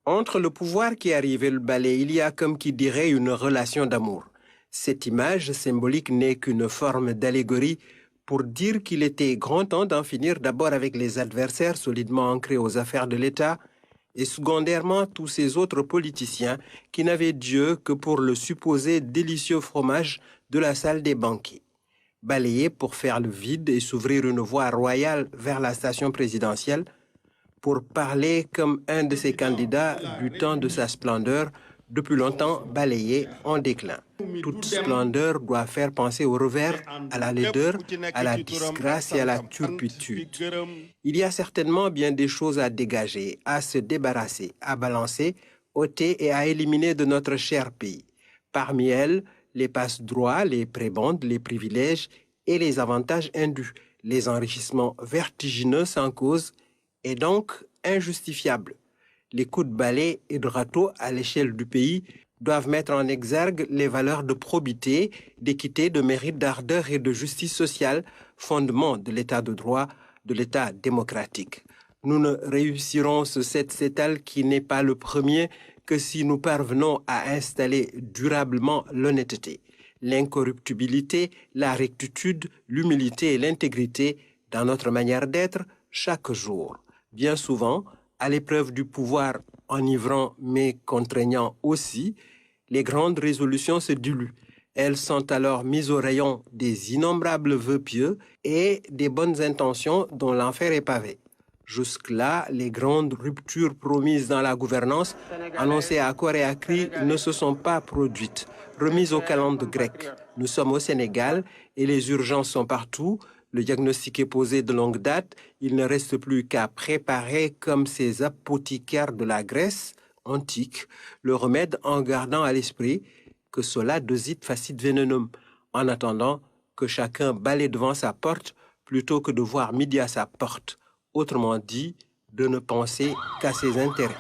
Entre le pouvoir qui arrive et le balai, il y a comme qui dirait une relation d'amour. Cette image symbolique n'est qu'une forme d'allégorie pour dire qu'il était grand temps d'en finir d'abord avec les adversaires solidement ancrés aux affaires de l'État et secondairement tous ces autres politiciens qui n'avaient Dieu que pour le supposé délicieux fromage de la salle des banquets. Balayer pour faire le vide et s'ouvrir une voie royale vers la station présidentielle, pour parler comme un de ces candidats du temps de sa splendeur, depuis longtemps balayé en déclin. Toute splendeur doit faire penser au revers, à la laideur, à la disgrâce et à la turpitude. Il y a certainement bien des choses à dégager, à se débarrasser, à balancer, ôter et à éliminer de notre cher pays. Parmi elles, les passe-droits, les prébendes, les privilèges et les avantages indus, les enrichissements vertigineux sans cause et donc injustifiables. Les coups de balai et de râteau à l'échelle du pays doivent mettre en exergue les valeurs de probité, d'équité, de mérite, d'ardeur et de justice sociale, fondement de l'état de droit, de l'état démocratique. Nous ne réussirons ce set-setal qui n'est pas le premier que si nous parvenons à installer durablement l'honnêteté, l'incorruptibilité, la rectitude, l'humilité et l'intégrité dans notre manière d'être chaque jour. Bien souvent, à l'épreuve du pouvoir enivrant mais contraignant aussi, les grandes résolutions se diluent. Elles sont alors mises au rayon des innombrables vœux pieux et des bonnes intentions dont l'enfer est pavé. Jusque-là, les grandes ruptures promises dans la gouvernance, annoncées à corps et à cri, ne se sont pas produites. Remises au calendrier grec. Nous sommes au Sénégal et les urgences sont partout. Le diagnostic est posé de longue date. Il ne reste plus qu'à préparer, comme ces apothicaires de la Grèce antique, le remède en gardant à l'esprit que cela dosit facit venenum, en attendant que chacun balaie devant sa porte plutôt que de voir midi à sa porte. Autrement dit, de ne penser qu'à ses intérêts.